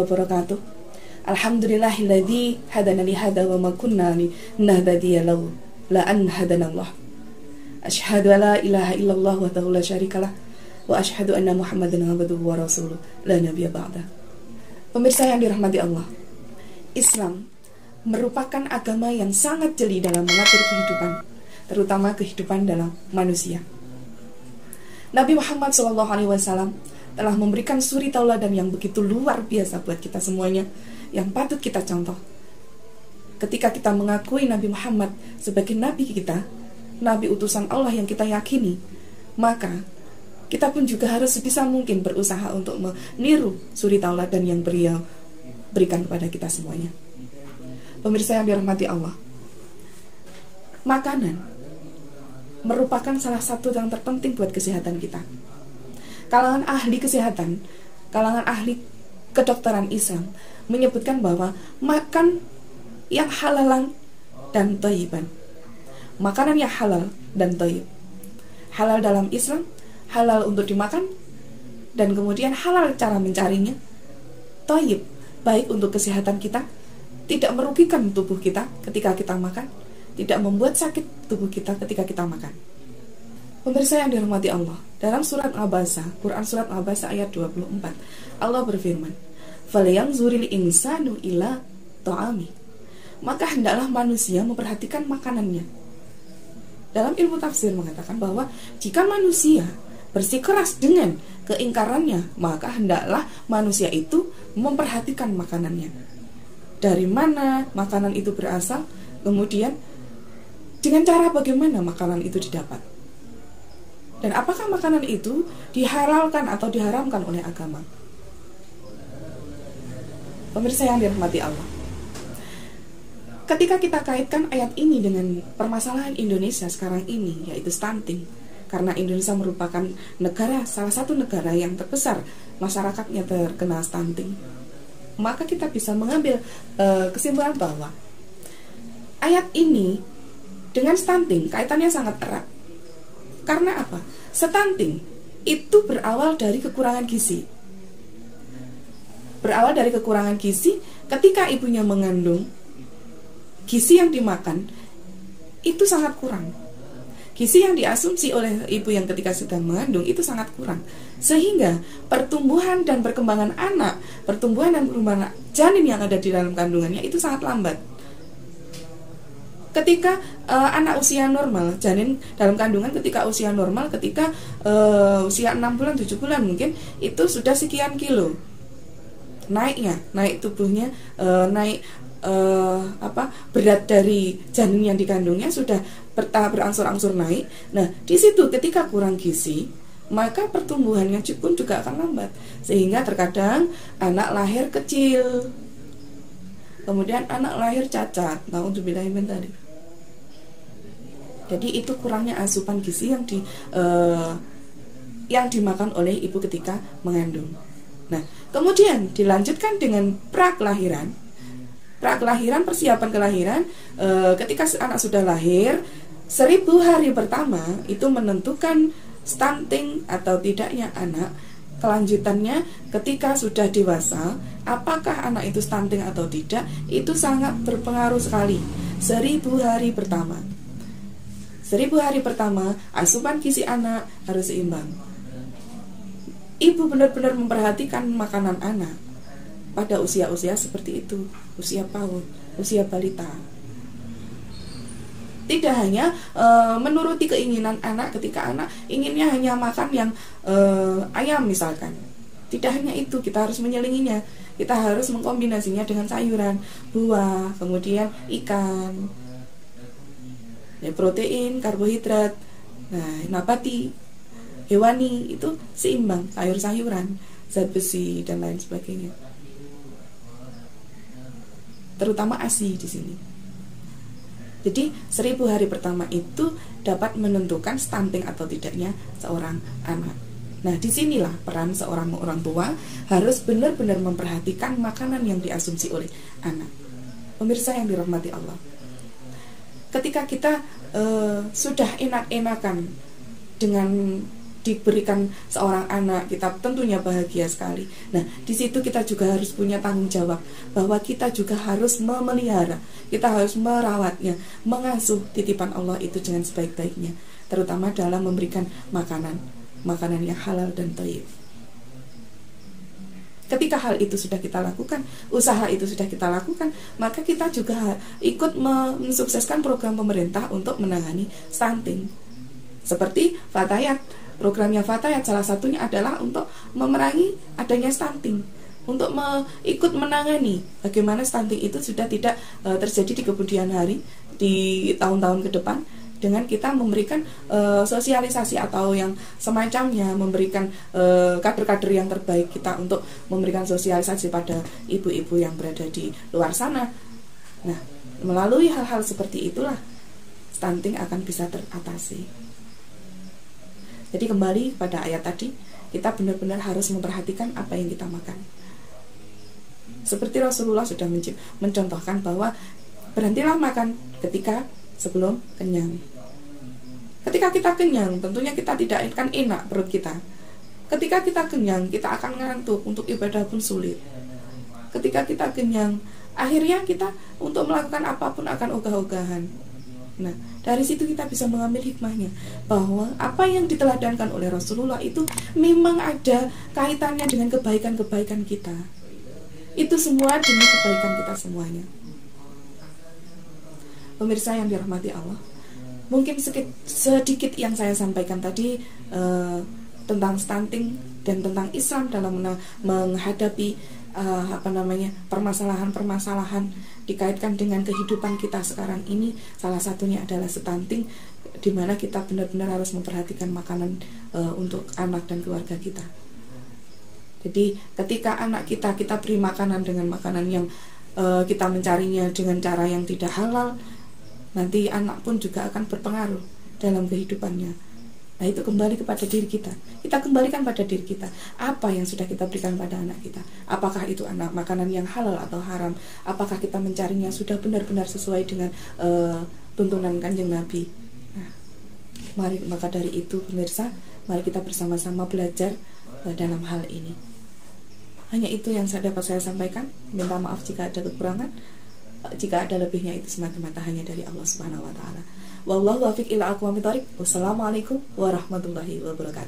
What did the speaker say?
wabarakatuh. Alhamdulillahilladzi hadana li hada wa ma kunna linahtadiya la an hadanallah. Asyhadu an la ilaha illallah wahdahu la syarikalah wa asyhadu anna Muhammadan abduhu wa rasuluh la nabiyya ba'da. Pemirsa yang dirahmati Allah, Islam merupakan agama yang sangat jeli dalam mengatur kehidupan, terutama kehidupan dalam manusia. Nabi Muhammad SAW telah memberikan suri tauladan yang begitu luar biasa buat kita semuanya, yang patut kita contoh. Ketika kita mengakui Nabi Muhammad sebagai Nabi kita, Nabi utusan Allah yang kita yakini, maka kita pun juga harus sebisa mungkin berusaha untuk meniru suri tauladan yang beliau berikan kepada kita semuanya. Pemirsa yang dirahmati Allah, makanan merupakan salah satu yang terpenting buat kesehatan kita. Kalangan ahli kesehatan, kalangan ahli kedokteran Islam menyebutkan bahwa makan yang halalan dan thayyiban, makanan yang halal dan thayyib, halal dalam Islam, halal untuk dimakan, dan kemudian halal cara mencarinya, thayyib, baik untuk kesehatan kita, tidak merugikan tubuh kita ketika kita makan, tidak membuat sakit tubuh kita ketika kita makan. Pemirsa yang dirahmati Allah, dalam surat Al-Abasa, Quran surat Al-Abasa ayat 24, Allah berfirman, "Falyanzuril insanu ila ta'ami." Maka hendaklah manusia memperhatikan makanannya. Dalam ilmu tafsir mengatakan bahwa jika manusia bersikeras dengan keingkarannya, maka hendaklah manusia itu memperhatikan makanannya. Dari mana makanan itu berasal, kemudian dengan cara bagaimana makanan itu didapat, dan apakah makanan itu dihalalkan atau diharamkan oleh agama. Pemirsa yang dirahmati Allah, ketika kita kaitkan ayat ini dengan permasalahan Indonesia sekarang ini, yaitu stunting, karena Indonesia merupakan negara, salah satu negara yang terbesar masyarakatnya terkena stunting, maka kita bisa mengambil kesimpulan bahwa ayat ini dengan stunting kaitannya sangat erat. Karena apa? Stunting itu berawal dari kekurangan gizi. Berawal dari kekurangan gizi ketika ibunya mengandung, gizi yang dimakan itu sangat kurang. Gizi yang diasumsi oleh ibu yang ketika sedang mengandung itu sangat kurang, sehingga pertumbuhan dan perkembangan anak, pertumbuhan dan perkembangan janin yang ada di dalam kandungannya itu sangat lambat. Ketika anak usia normal, janin dalam kandungan ketika usia normal, ketika usia 6 bulan, 7 bulan mungkin, itu sudah sekian kilo naiknya, naik tubuhnya, naik berat dari janin yang dikandungnya sudah bertahap berangsur-angsur naik. Nah, di situ ketika kurang gizi, maka pertumbuhannya pun juga akan lambat, sehingga terkadang anak lahir kecil, kemudian anak lahir cacat. Nauzubillah min dzalik. Jadi itu kurangnya asupan gizi yang dimakan oleh ibu ketika mengandung. Nah, kemudian dilanjutkan dengan prakelahiran, persiapan kelahiran. Ketika anak sudah lahir, 1000 hari pertama itu menentukan stunting atau tidaknya anak. Kelanjutannya ketika sudah dewasa, apakah anak itu stunting atau tidak, itu sangat berpengaruh sekali. 1000 hari pertama, 1000 hari pertama asupan gizi anak harus seimbang. Ibu benar-benar memperhatikan makanan anak pada usia-usia seperti itu, usia PAUD, usia balita. Tidak hanya menuruti keinginan anak ketika anak inginnya hanya makan yang ayam misalkan. Tidak hanya itu, kita harus menyelinginya. Kita harus mengkombinasinya dengan sayuran, buah, kemudian ikan, protein, karbohidrat, nabati, hewani, itu seimbang, sayur-sayuran, zat besi dan lain sebagainya. Terutama ASI di sini. Jadi 1000 hari pertama itu dapat menentukan stunting atau tidaknya seorang anak. Nah, disinilah peran seorang orang tua harus benar-benar memperhatikan makanan yang diasumsi oleh anak. Pemirsa yang dirahmati Allah, ketika kita sudah enak-enakan dengan diberikan seorang anak, kita tentunya bahagia sekali. Nah, di situ kita juga harus punya tanggung jawab bahwa kita juga harus memelihara, kita harus merawatnya, mengasuh titipan Allah itu dengan sebaik-baiknya, terutama dalam memberikan makanan yang halal dan thayyib. Ketika hal itu sudah kita lakukan, usaha itu sudah kita lakukan, maka kita juga ikut mensukseskan program pemerintah untuk menangani stunting. Seperti Fatayat. Programnya Fatayat salah satunya adalah untuk memerangi adanya stunting, untuk ikut menangani bagaimana stunting itu sudah tidak terjadi di kemudian hari, di tahun-tahun ke depan, dengan kita memberikan sosialisasi atau yang semacamnya, memberikan kader-kader yang terbaik kita untuk memberikan sosialisasi pada ibu-ibu yang berada di luar sana. Nah, melalui hal-hal seperti itulah stunting akan bisa teratasi. Jadi kembali pada ayat tadi, kita benar-benar harus memperhatikan apa yang kita makan. Seperti Rasulullah sudah mencontohkan bahwa berhentilah makan sebelum kenyang. Ketika kita kenyang, tentunya kita tidak akan enak perut kita. Ketika kita kenyang, kita akan ngantuk, untuk ibadah pun sulit. Ketika kita kenyang, akhirnya kita untuk melakukan apapun akan ogah-ogahan. Nah, dari situ kita bisa mengambil hikmahnya bahwa apa yang diteladankan oleh Rasulullah itu memang ada kaitannya dengan kebaikan-kebaikan kita. Itu semua demi kebaikan kita semuanya. Pemirsa yang dirahmati Allah, mungkin sedikit yang saya sampaikan tadi tentang stunting dan tentang Islam dalam menghadapi permasalahan-permasalahan dikaitkan dengan kehidupan kita sekarang ini. Salah satunya adalah stunting, di mana kita benar-benar harus memperhatikan makanan untuk anak dan keluarga kita. Jadi ketika anak kita beri makanan dengan makanan yang kita mencarinya dengan cara yang tidak halal, nanti anak pun juga akan berpengaruh dalam kehidupannya. Nah, itu kembali kepada diri kita. Kita kembalikan pada diri kita. Apa yang sudah kita berikan pada anak kita? Apakah itu makanan yang halal atau haram? Apakah kita mencarinya sudah benar-benar sesuai dengan tuntunan Kanjeng Nabi? Nah, maka dari itu pemirsa, mari kita bersama-sama belajar dalam hal ini. Hanya itu yang dapat saya sampaikan. Minta maaf jika ada kekurangan. Jika ada lebihnya, itu semata-mata hanya dari Allah Subhanahu wa taala. Wallahu waffiq ila aqwamit thoriq. Wassalamualaikum warahmatullahi wabarakatuh.